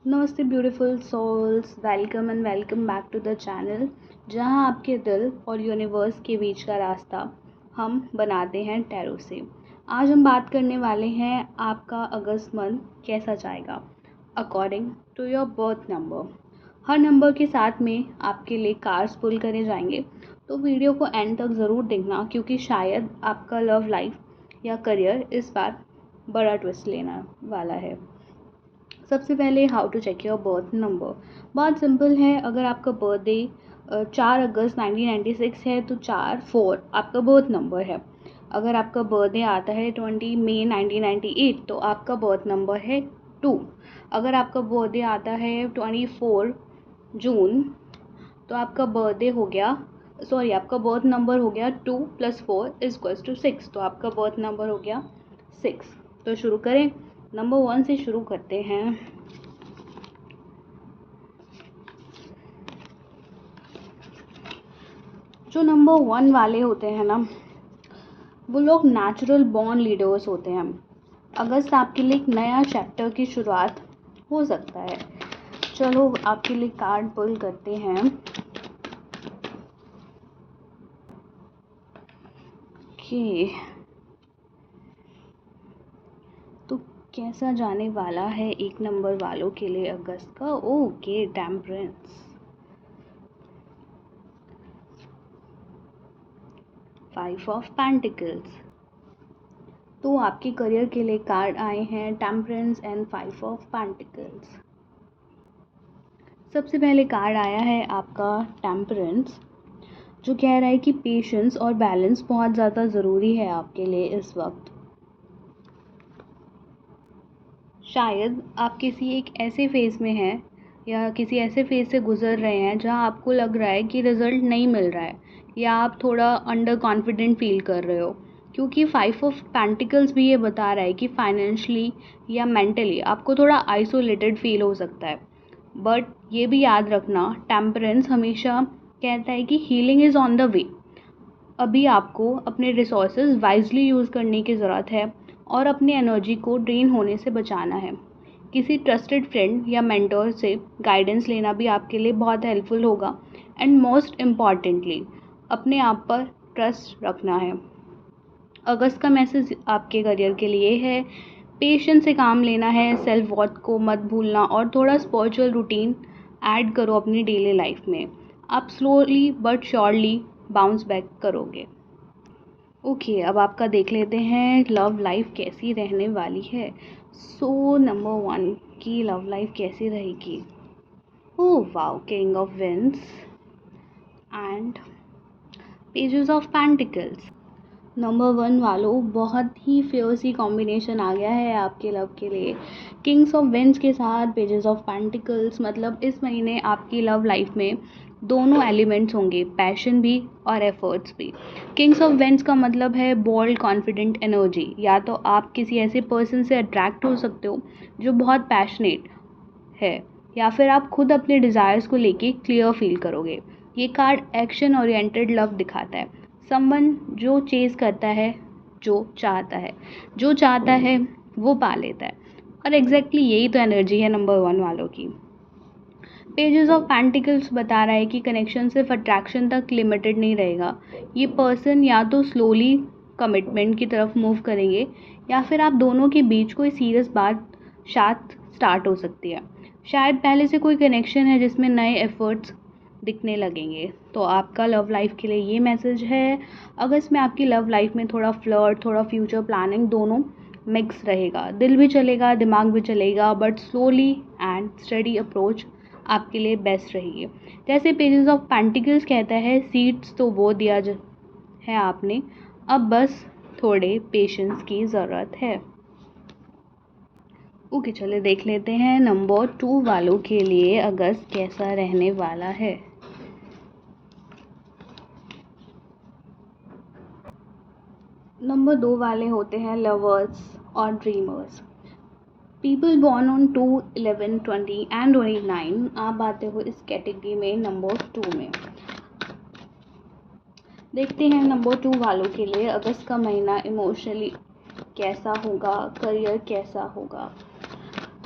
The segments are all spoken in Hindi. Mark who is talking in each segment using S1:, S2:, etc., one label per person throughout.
S1: नमस्ते beautiful souls, welcome and welcome back to the channel जहां आपके दिल और यूनिवर्स के बीच का रास्ता हम बनाते हैं टैरो से। आज हम बात करने वाले हैं आपका अगस्त मंथ कैसा जाएगा according to your birth number. हर नंबर के साथ में आपके लिए कार्ड्स पुल करे जाएंगे, तो वीडियो को एंड तक ज़रूर देखना क्योंकि शायद आपका लव लाइफ या करियर इस बार बड़ा ट्विस्ट लेने वाला है। सबसे पहले how to check your birth number. बहुत सिंपल है। अगर आपका बर्थडे 4 अगस्त 1996 है तो 4 आपका बर्थ नंबर है। अगर आपका बर्थडे आता है 20 मई 1998 तो आपका बर्थ नंबर है 2। अगर आपका बर्थडे आता है 24 जून तो आपका बर्थडे हो गया आपका बर्थ नंबर हो गया 2 + 4 = 6, तो आपका बर्थ नंबर हो गया 6। तो शुरू करें, नंबर 1 से शुरू करते हैं। जो नंबर 1 वाले होते हैं ना, वो लोग नेचुरल बॉर्न लीडर्स होते हैं। अगस्त आपके लिए एक नया चैप्टर की शुरुआत हो सकता है। चलो आपके लिए कार्ड पुल करते हैं। ओके, तो कैसा जाने वाला है 1 नंबर वालों के लिए अगस्त का? Okay, temperance, 5 of pentacles. तो आपके करियर के लिए कार्ड आए हैं टेम्परेंस एंड 5 ऑफ पेंटिकल्स। सबसे पहले कार्ड आया है आपका टेम्परेंस, जो कह रहा है कि पेशेंस और बैलेंस बहुत ज़्यादा ज़रूरी है आपके लिए इस वक्त। शायद आप किसी एक ऐसे फेज़ में हैं या किसी ऐसे फेज़ से गुज़र रहे हैं जहां आपको लग रहा है कि रिज़ल्ट नहीं मिल रहा है या आप थोड़ा अंडर कॉन्फिडेंट फील कर रहे हो, क्योंकि 5 ऑफ पेंटिकल्स भी ये बता रहा है कि फाइनेंशियली या मेंटली आपको थोड़ा आइसोलेटेड फील हो सकता है। बट ये भी याद रखना, टेम्परेंस हमेशा कहता है कि healing is on the way. अभी आपको अपने रिसोर्सेज वाइजली यूज़ करने की ज़रूरत है और अपनी एनर्जी को ड्रेन होने से बचाना है। किसी ट्रस्टेड फ्रेंड या मेंटर से गाइडेंस लेना भी आपके लिए बहुत हेल्पफुल होगा। एंड मोस्ट इम्पॉर्टेंटली, अपने आप पर ट्रस्ट रखना है। अगस्त का मैसेज आपके करियर के लिए है, पेशेंस से काम लेना है, सेल्फ वर्थ को मत भूलना और थोड़ा स्पिरिचुअल रूटीन ऐड करो अपनी डेली लाइफ में। आप slowly but surely bounce back करोगे। ओके, अब आपका देख लेते हैं लव लाइफ कैसी रहने वाली है। सो नंबर 1 की लव लाइफ कैसी रहेगी? Oh wow, king of winds and pages of pentacles. Number 1 वालों, बहुत ही फेयरसी कॉम्बिनेशन आ गया है आपके लव के लिए। किंग्स ऑफ विंड्स के साथ पेजेस ऑफ पेंटिकल्स, मतलब इस महीने आपकी लव लाइफ में दोनों एलिमेंट्स होंगे, पैशन भी और एफर्ट्स भी। किंग्स ऑफ विंड्स का मतलब है बोल्ड कॉन्फिडेंट एनर्जी। या तो आप किसी ऐसे पर्सन से अट्रैक्ट हो सकते हो जो बहुत पैशनेट है, या फिर आप खुद अपने डिज़ायर्स को लेके क्लियर फील करोगे। ये कार्ड एक्शन ओरिएंटेड लव दिखाता है। समवन जो चेज़ करता है, जो चाहता है वो पा लेता है। और एग्जैक्टली यही तो एनर्जी है नंबर 1 वालों की। पेजेस ऑफ पेंटिकल्स बता रहा है कि कनेक्शन सिर्फ अट्रैक्शन तक लिमिटेड नहीं रहेगा। ये पर्सन या तो स्लोली कमिटमेंट की तरफ मूव करेंगे या फिर आप दोनों के बीच कोई सीरियस बात साथ स्टार्ट हो सकती है। शायद पहले से कोई कनेक्शन है जिसमें नए एफर्ट्स दिखने लगेंगे। तो आपका लव लाइफ के लिए ये मैसेज है। अगस्त में आपकी लव लाइफ में थोड़ा फ्लर्ट, थोड़ा फ्यूचर प्लानिंग दोनों मिक्स रहेगा। दिल भी चलेगा, दिमाग भी चलेगा, but slowly and study approach आपके लिए बेस्ट रहेगी। जैसे पेजेस ऑफ पेंटिकल्स कहता है, सीड्स तो वो दिया है आपने, अब बस थोड़े पेशेंस की ज़रूरत है। ओके, चलिए देख लेते हैं नंबर 2 वालों के लिए अगस्त कैसा रहने वाला है। नंबर 2 वाले होते हैं लवर्स और dreamers. People born on 2, 11, 20 and 29, आप आते हो इस कैटेगरी में नंबर 2 में। देखते हैं नंबर 2 वालों के लिए अगस्त का महीना इमोशनली कैसा होगा, करियर कैसा होगा।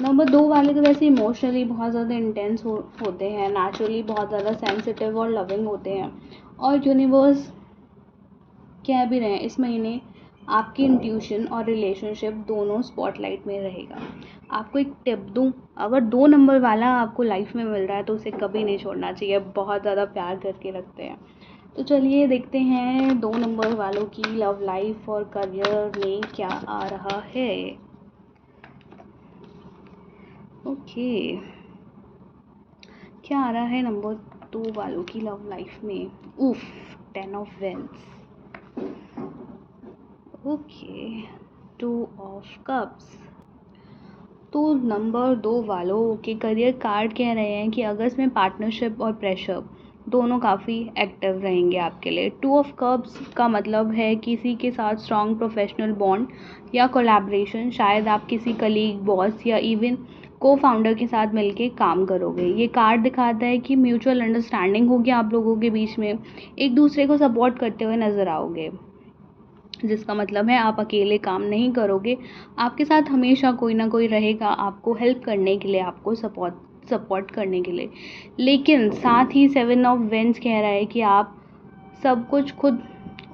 S1: नंबर 2 वाले तो वैसे इमोशनली बहुत ज़्यादा इंटेंस होते हैं, नेचुरली बहुत ज़्यादा सेंसिटिव और लविंग होते हैं, और यूनिवर्स कह भी रहे हैं इस महीने आपकी इंट्यूशन और रिलेशनशिप दोनों स्पॉटलाइट में रहेगा। आपको एक टिप दूँ, अगर 2 नंबर वाला आपको लाइफ में मिल रहा है तो उसे कभी नहीं छोड़ना चाहिए, बहुत ज़्यादा प्यार करके रखते हैं। तो चलिए देखते हैं 2 नंबर वालों की लव लाइफ और करियर में क्या आ रहा है। ओके, क्या आ रहा है नंबर 2 वालों की लव लाइफ में? उफ, 10 of wands. Okay, 2 of cups. तो नंबर 2 वालों के करियर कार्ड कह रहे हैं कि अगस्त में पार्टनरशिप और प्रेशर दोनों काफ़ी एक्टिव रहेंगे आपके लिए। 2 ऑफ कप्स का मतलब है किसी के साथ स्ट्रॉन्ग प्रोफेशनल बॉन्ड या कोलैबोरेशन, शायद आप किसी कलीग, बॉस या इवन को फाउंडर के साथ मिलके काम करोगे। ये कार्ड दिखाता है कि म्यूचुअल अंडरस्टैंडिंग होगी आप लोगों के बीच में, एक दूसरे को सपोर्ट करते हुए नज़र आओगे, जिसका मतलब है आप अकेले काम नहीं करोगे, आपके साथ हमेशा कोई ना कोई रहेगा आपको हेल्प करने के लिए, आपको सपोर्ट करने के लिए। लेकिन साथ ही 7 ऑफ वेंस कह रहा है कि आप सब कुछ खुद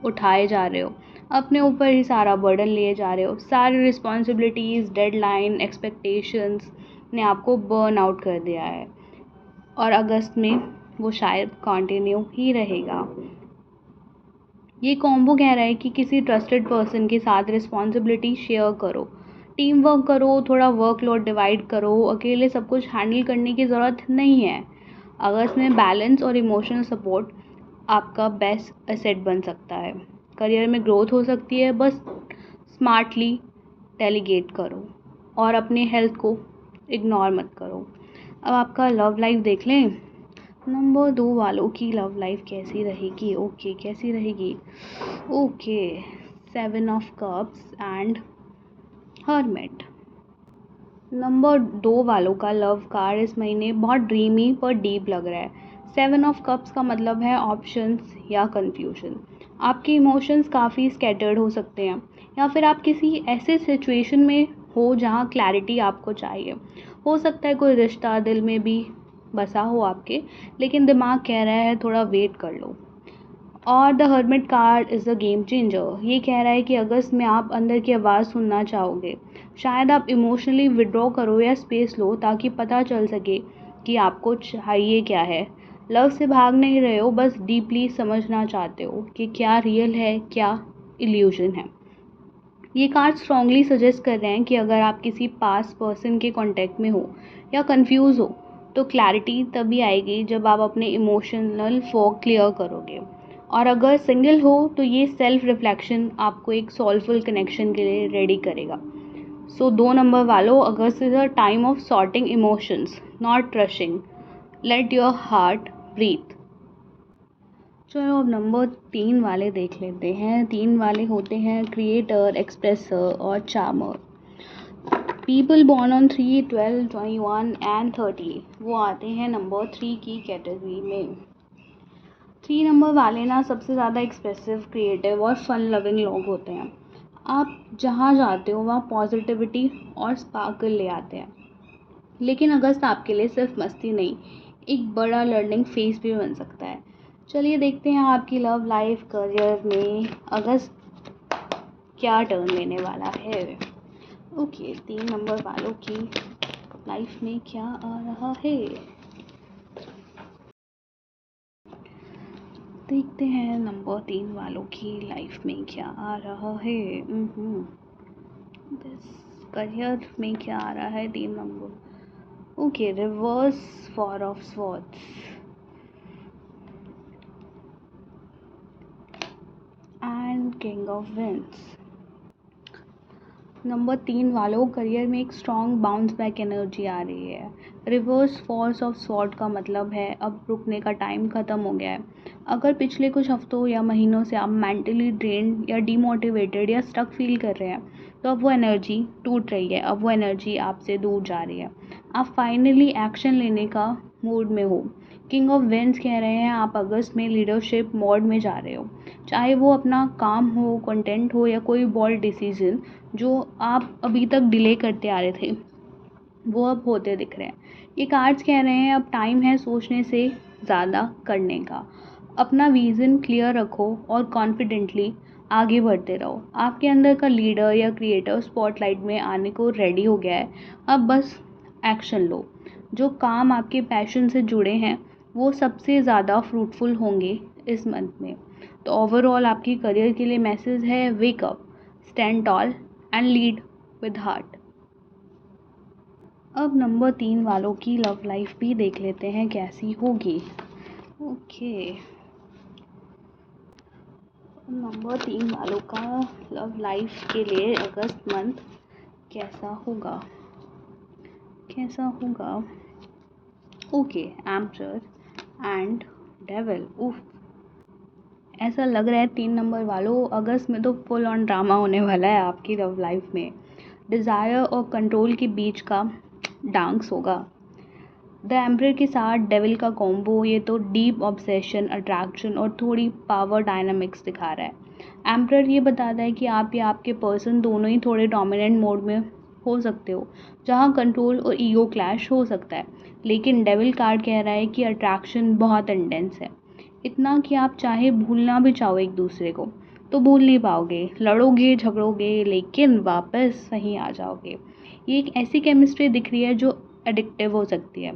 S1: उठाए जा रहे हो, अपने ऊपर ही सारा बर्डन लिए जा रहे हो, सारी रिस्पॉन्सिबिलिटीज़, डेडलाइन, एक्सपेक्टेशंस ने आपको बर्न आउट कर दिया है, और अगस्त में वो शायद कंटिन्यू ही रहेगा। ये कॉम्बो कह रहा है कि किसी ट्रस्टेड पर्सन के साथ रिस्पॉन्सिबिलिटी शेयर करो, टीम वर्क करो, थोड़ा वर्कलोड डिवाइड करो, अकेले सब कुछ हैंडल करने की ज़रूरत नहीं है। अगस्त में बैलेंस और इमोशनल सपोर्ट आपका बेस्ट एसेट बन सकता है। करियर में ग्रोथ हो सकती है, बस स्मार्टली डेलीगेट करो और अपने हेल्थ को इग्नोर मत करो। अब आपका लव लाइफ देख लें। नंबर 2 वालों की लव लाइफ कैसी रहेगी? ओके, कैसी रहेगी? Okay, 7 of cups and hermit. Number 2 वालों का लव कार्ड इस महीने बहुत ड्रीमी पर डीप लग रहा है। 7 ऑफ कप्स का मतलब है ऑप्शंस या कंफ्यूजन। आपके इमोशंस काफ़ी स्कैटर्ड हो सकते हैं, या फिर आप किसी ऐसे सिचुएशन में हो जहाँ क्लैरिटी आपको चाहिए। हो सकता है कोई रिश्ता दिल में भी बसा हो आपके, लेकिन दिमाग कह रहा है थोड़ा वेट कर लो। और the hermit card is a game changer. ये कह रहा है कि अगस्त में आप अंदर की आवाज़ सुनना चाहोगे, शायद आप इमोशनली विड्रॉ करो या स्पेस लो ताकि पता चल सके कि आपको चाहिए क्या है। लव से भाग नहीं रहे हो, बस डीपली समझना चाहते हो कि क्या रियल है, क्या इल्यूजन है। ये कार्ड स्ट्रांगली सजेस्ट कर रहे हैं कि अगर आप किसी पास पर्सन के कांटेक्ट में हो या कंफ्यूज हो, तो क्लैरिटी तभी आएगी जब आप अपने इमोशनल फॉग क्लियर करोगे। और अगर सिंगल हो तो ये सेल्फ रिफ्लेक्शन आपको एक सोलफुल कनेक्शन के लिए रेडी करेगा। सो 2 नंबर वालों, August is a time of sorting emotions, not rushing. Let your heart breathe. चलो अब नंबर 3 वाले देख लेते हैं। 3 वाले होते हैं क्रिएटर, एक्सप्रेसर और charmer. People born on 3, 12, 21 and 30 वो आते हैं नंबर 3 की कैटेगरी में। 3 नंबर वाले ना सबसे ज़्यादा एक्सप्रेसिव, क्रिएटिव और फन लविंग लोग होते हैं। आप जहाँ जाते हो वहाँ पॉजिटिविटी और स्पार्कल ले आते हैं। लेकिन अगस्त आपके लिए सिर्फ मस्ती नहीं, एक बड़ा लर्निंग फेज भी बन सकता है। चलिए देखते हैं आपकी लव लाइफ, करियर में अगस्त क्या टर्न लेने वाला है। ओके, 3 नंबर वालों की लाइफ में क्या आ रहा है, देखते हैं नंबर 3 वालों की लाइफ में क्या आ रहा है। बस करियर में क्या आ रहा है 3 number. Okay, reverse 4 of swords and king of winds. Number 3 वालों, करियर में एक स्ट्रॉन्ग बाउंस बैक एनर्जी आ रही है। रिवर्स फोर्स ऑफ स्वॉर्ड का मतलब है अब रुकने का टाइम ख़त्म हो गया है। अगर पिछले कुछ हफ्तों या महीनों से आप मेंटली ड्रेन्ड या डीमोटिवेटेड या स्टक फील कर रहे हैं, तो अब वो एनर्जी टूट रही है, अब वो एनर्जी आपसे दूर जा रही है। आप फाइनली एक्शन लेने का मूड में हो। किंग ऑफ वेंस कह रहे हैं आप अगस्त में लीडरशिप मोड में जा रहे हो, चाहे वो अपना काम हो, कंटेंट हो या कोई बोल्ड डिसीजन जो आप अभी तक डिले करते आ रहे थे। वो अब होते दिख रहे हैं। ये कार्ड्स कह रहे हैं अब टाइम है सोचने से ज़्यादा करने का। अपना विज़न क्लियर रखो और कॉन्फिडेंटली आगे बढ़ते रहो। आपके अंदर का लीडर या क्रिएटर स्पॉटलाइट में आने को रेडी हो गया है। अब बस एक्शन लो। जो काम आपके पैशन से जुड़े हैं वो सबसे ज़्यादा फ्रूटफुल होंगे इस मंथ में। तो ओवरऑल आपकी करियर के लिए मैसेज है, wake up, stand tall and lead with heart. अब नंबर 3 वालों की लव लाइफ भी देख लेते हैं कैसी होगी। ओके, नंबर 3 वालों का लव लाइफ के लिए अगस्त मंथ कैसा होगा, कैसा होगा। Okay, emperor and devil. उफ, ऐसा लग रहा है 3 नंबर वालों अगस्त में तो फुल ऑन ड्रामा होने वाला है आपकी लव लाइफ में। डिज़ायर और कंट्रोल के बीच का डांस होगा। द एम्परर के साथ डेविल का कॉम्बो ये तो डीप ऑब्सेशन, अट्रैक्शन और थोड़ी पावर डायनामिक्स दिखा रहा है। एम्परर ये बताता है कि आप या आपके पर्सन दोनों ही थोड़े डोमिनेंट मोड में हो सकते हो, जहाँ कंट्रोल और ईगो क्लैश हो सकता है। लेकिन डेविल कार्ड कह रहा है कि अट्रैक्शन बहुत इंटेंस है, इतना कि आप चाहे भूलना भी चाहो एक दूसरे को तो भूल नहीं पाओगे, लड़ोगे झगड़ोगे लेकिन वापस वहीं आ जाओगे। ये एक ऐसी केमिस्ट्री दिख रही है जो एडिक्टिव हो सकती है।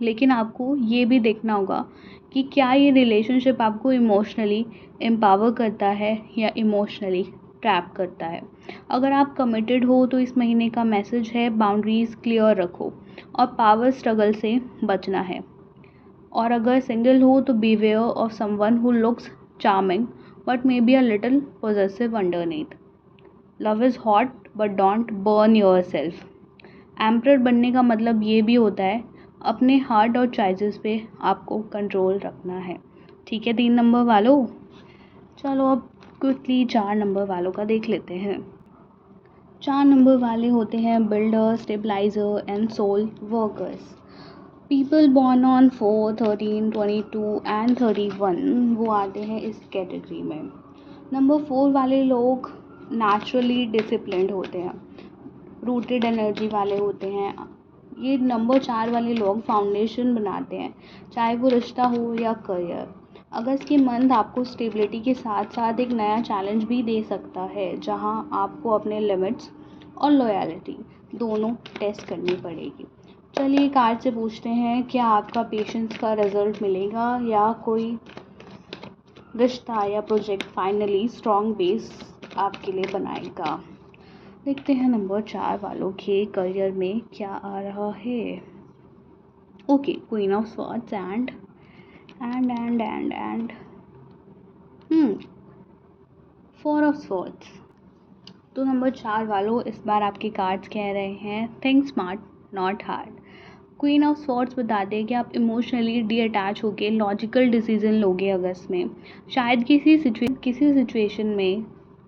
S1: लेकिन आपको ये भी देखना होगा कि क्या ये रिलेशनशिप आपको इमोशनली एम्पावर करता है या इमोशनली ट्रैप करता है। अगर आप कमिटेड हो तो इस महीने का मैसेज है बाउंड्रीज क्लियर रखो और पावर स्ट्रगल से बचना है। और अगर सिंगल हो तो beware of someone who looks charming but may be a little possessive underneath. Love is hot but don't burn your self. Emperor बनने का मतलब ये भी होता है अपने हार्ट और चॉइसेस पे आपको कंट्रोल रखना है। ठीक है 3 नंबर वालों, चलो अब क्विकली 4 नंबर वालों का देख लेते हैं। 4 नंबर वाले होते हैं builder, stabilizer and soul workers. People born on 4, 13, 22 and 31 वो आते हैं इस कैटेगरी में। नंबर 4 वाले लोग नेचुरली डिसिप्लिन्ड होते हैं, रूटेड एनर्जी वाले होते हैं। ये नंबर 4 वाले लोग फाउंडेशन बनाते हैं, चाहे वो रिश्ता हो या करियर। अगस्त के मंथ आपको स्टेबिलिटी के साथ साथ एक नया चैलेंज भी दे सकता है, जहां आपको अपने लिमिट्स और लॉयल्टी दोनों टेस्ट करनी पड़ेगी। चलिए कार्ड से पूछते हैं, क्या आपका पेशेंस का रिजल्ट मिलेगा या कोई रिश्ता या प्रोजेक्ट फाइनली स्ट्रॉन्ग बेस आपके लिए बनाएगा। देखते हैं नंबर 4 वालों के करियर में क्या आ रहा है। Okay, queen of swords and 4 of swords. तो नंबर 4 वालों इस बार आपके कार्ड्स कह रहे हैं think smart not hard. Queen of swords बताते हैं कि आप इमोशनली डी अटैच होकर लॉजिकल डिसीजन लोगे अगस्त में। शायद किसी सिचुएशन में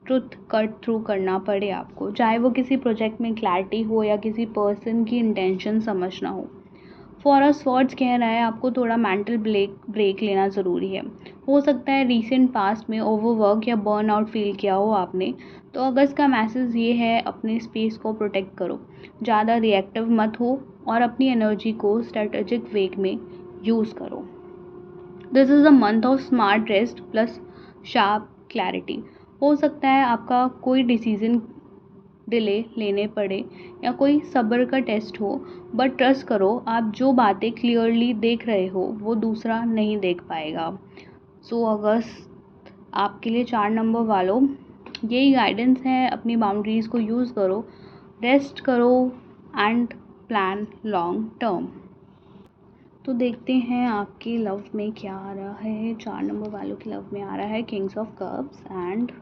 S1: ट्रुथ कट थ्रू करना पड़े आपको, चाहे वो किसी प्रोजेक्ट में क्लैरिटी हो या किसी पर्सन की इंटेंशन समझना हो। 4 ऑफ स्वॉर्ड्स कह रहा है आपको थोड़ा मेंटल ब्रेक लेना ज़रूरी है। हो सकता है रीसेंट पास्ट में ओवरवर्क या बर्नआउट फील किया हो आपने। तो अगस्त का मैसेज ये है अपने स्पेस को प्रोटेक्ट करो, ज़्यादा रिएक्टिव मत हो और अपनी एनर्जी को स्ट्रेटेजिक वे में यूज़ करो। This is a month of smart rest plus sharp clarity. हो सकता है आपका कोई डिसीज़न डिले लेने पड़े या कोई सब्र का टेस्ट हो, बट ट्रस्ट करो आप जो बातें क्लियरली देख रहे हो वो दूसरा नहीं देख पाएगा। सो अगस्त आपके लिए 4 नंबर वालों यही गाइडेंस है, अपनी बाउंड्रीज़ को यूज़ करो, रेस्ट करो एंड प्लान लॉन्ग टर्म। तो देखते हैं आपके लव में क्या आ रहा है। 4 नंबर वालों के लव में आ रहा है Kings of cups and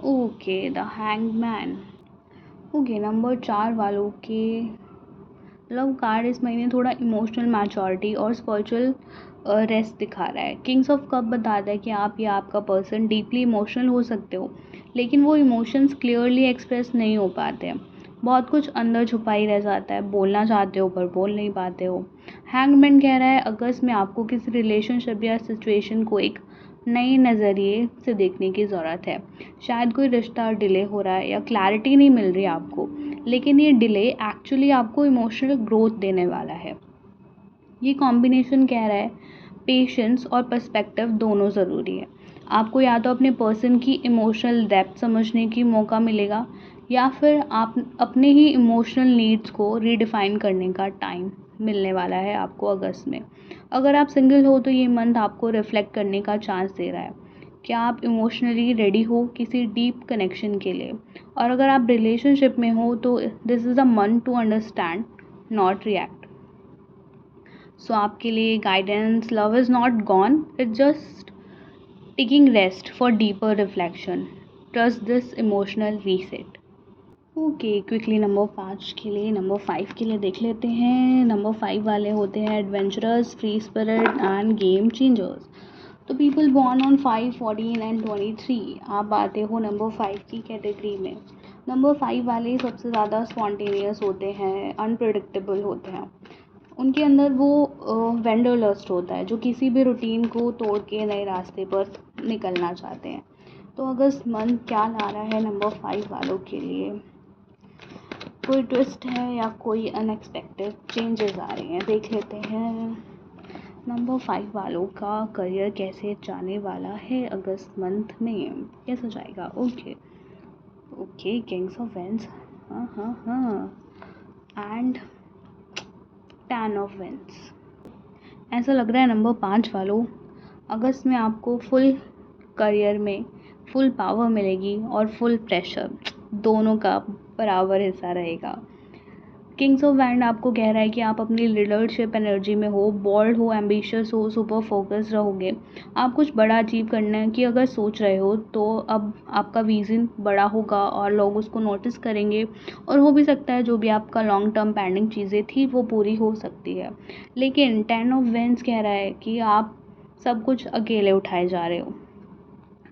S1: okay the hanged man. Okay, number 4 वालों के लव कार्ड इस महीने थोड़ा इमोशनल मैच्योरिटी और स्पिरिचुअल रेस्ट दिखा रहा है। किंग्स ऑफ कप बताता है कि आप या आपका पर्सन डीपली इमोशनल हो सकते हो, लेकिन वो इमोशंस क्लियरली एक्सप्रेस नहीं हो पाते हैं। बहुत कुछ अंदर छुपा ही रह जाता है, बोलना चाहते हो पर बोल नहीं पाते हो। हैंगमैन कह रहा है अगस्त में आपको किसी रिलेशनशिप या सिचुएशन को एक नए नज़रिए से देखने की ज़रूरत है। शायद कोई रिश्ता डिले हो रहा है या क्लैरिटी नहीं मिल रही आपको, लेकिन ये डिले एक्चुअली आपको इमोशनल ग्रोथ देने वाला है। ये कॉम्बिनेशन कह रहा है पेशेंस और पर्सपेक्टिव दोनों ज़रूरी है। आपको या तो अपने पर्सन की इमोशनल डेप्थ समझने की मौका मिलेगा, या फिर आप अपने ही इमोशनल नीड्स को रीडिफाइन करने का टाइम मिलने वाला है आपको अगस्त में। अगर आप सिंगल हो तो ये मंथ आपको रिफ्लेक्ट करने का चांस दे रहा है। क्या आप इमोशनली रेडी हो किसी डीप कनेक्शन के लिए? और अगर आप रिलेशनशिप में हो तो this is a month to understand, not react. So आपके लिए guidance, love is not gone, it's just taking rest for deeper reflection. Trust this emotional reset. Okay, quickly number 5 के लिए, नंबर 5 के लिए देख लेते हैं। नंबर 5 वाले होते हैं adventurous, free spirit end game changers. तो पीपल बॉर्न ऑन 5, 14 एंड 23, आप आते हो नंबर 5 की कैटेगरी में। नंबर 5 वाले सबसे ज़्यादा स्पॉन्टेनियस होते हैं, अनप्रिडिक्टेबल होते हैं। उनके अंदर वो वेंडरलस्ट होता है, जो किसी भी रूटीन को तोड़ के नए रास्ते पर निकलना चाहते हैं। तो अगस्त मंथ क्या ला रहा है नंबर 5 वालों के लिए? कोई ट्विस्ट है या कोई अनएक्सपेक्टेड चेंजेस आ रहे हैं, देख लेते हैं। नंबर 5 वालों का करियर कैसे जाने वाला है अगस्त मंथ में, कैसा जाएगा? ओके, किंग्स ऑफ वेंस, हाँ, एंड 10 ऑफ वेंस। ऐसा लग रहा है नंबर 5 वालों, अगस्त में आपको फुल करियर में फुल पावर मिलेगी और फुल प्रेशर, दोनों का बराबर हिस्सा रहेगा। किंग्स ऑफ वैंड आपको कह रहा है कि आप अपनी लीडरशिप एनर्जी में हो, बोल्ड हो, एम्बिशियस हो, सुपर फोकस रहोगे। आप कुछ बड़ा अचीव करने की अगर सोच रहे हो तो अब आपका विज़न बड़ा होगा और लोग उसको नोटिस करेंगे, और हो भी सकता है जो भी आपका लॉन्ग टर्म पेंडिंग चीज़ें थी वो पूरी हो सकती है। लेकिन 10 ऑफ वेंस कह रहा है कि आप सब कुछ अकेले उठाए जा रहे हो।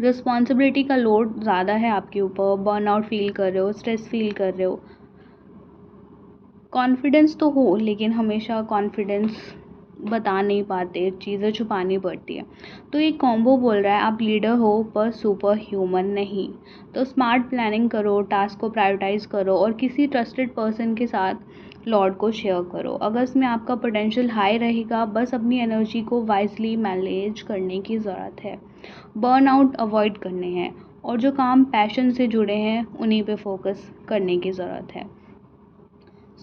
S1: रिस्पॉन्सिबिलिटी का लोड ज़्यादा है आपके ऊपर, बर्नआउट फील कर रहे हो, स्ट्रेस फील कर रहे हो। कॉन्फिडेंस तो हो, लेकिन हमेशा कॉन्फिडेंस बता नहीं पाते, चीज़ें छुपानी पड़ती है। तो एक कॉम्बो बोल रहा है आप लीडर हो पर सुपर ह्यूमन नहीं। तो स्मार्ट प्लानिंग करो, टास्क को प्रायोरिटाइज करो और किसी ट्रस्टेड पर्सन के साथ लॉर्ड को शेयर करो। अगस्त में आपका पोटेंशियल हाई रहेगा, बस अपनी एनर्जी को वाइजली मैनेज करने की ज़रूरत है। बर्नआउट अवॉइड करने हैं और जो काम पैशन से जुड़े हैं उन्हीं पे फोकस करने की ज़रूरत है।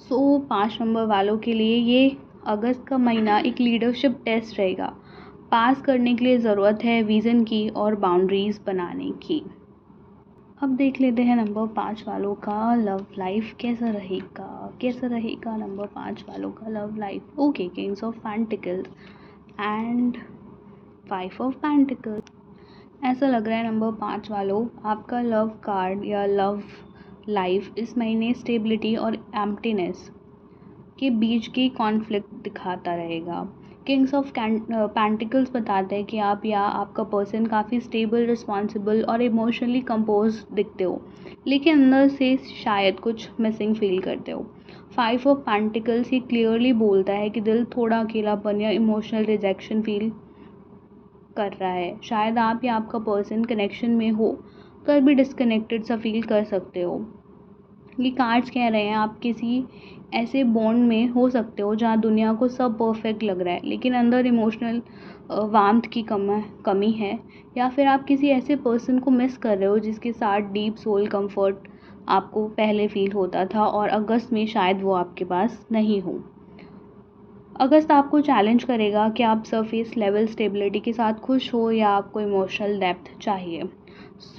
S1: 5 नंबर वालों के लिए ये अगस्त का महीना एक लीडरशिप टेस्ट रहेगा। पास करने के लिए ज़रूरत है विज़न की और बाउंड्रीज़ बनाने की। अब देख लेते हैं नंबर 5 वालों का लव लाइफ कैसा रहेगा नंबर 5 वालों का love life. Okay, Kings of pentacles and 5 of pentacles. ऐसा लग रहा है नंबर 5 वालों, आपका लव कार्ड या लव लाइफ इस महीने स्टेबिलिटी और एम्प्टीनेस के बीच की कॉन्फ्लिक्ट दिखाता रहेगा। किंग्स ऑफ पेंटिकल्स बताते हैं कि आप या आपका पर्सन काफ़ी स्टेबल, रिस्पॉन्सिबल और इमोशनली कंपोज दिखते हो, लेकिन अंदर से शायद कुछ मिसिंग फील करते हो। 5 ऑफ पेंटिकल्स ये क्लियरली बोलता है कि दिल थोड़ा अकेलापन या इमोशनल रिजेक्शन फील कर रहा है। शायद आप या आपका पर्सन कनेक्शन में हो कर भी डिस्कनेक्टेड सा फील कर सकते हो। ये कार्ड्स कह रहे हैं आप किसी ऐसे बॉन्ड में हो सकते हो जहाँ दुनिया को सब परफेक्ट लग रहा है, लेकिन अंदर इमोशनल वार्मथ की कमी है, या फिर आप किसी ऐसे पर्सन को मिस कर रहे हो जिसके साथ डीप सोल कंफर्ट आपको पहले फील होता था और अगस्त में शायद वो आपके पास नहीं हो। अगस्त आपको चैलेंज करेगा कि आप सरफेस लेवल स्टेबिलिटी के साथ खुश हो या आपको इमोशनल डेप्थ चाहिए।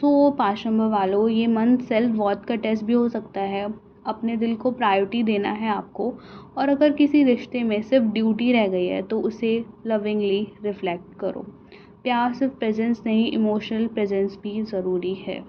S1: 5 नंबर वालों, ये मंथ सेल्फ वर्थ का टेस्ट भी हो सकता है। अपने दिल को प्रायोरिटी देना है आपको, और अगर किसी रिश्ते में सिर्फ ड्यूटी रह गई है तो उसे लविंगली रिफ्लेक्ट करो। प्यार सिर्फ प्रेजेंस नहीं, इमोशनल प्रेजेंस भी ज़रूरी है।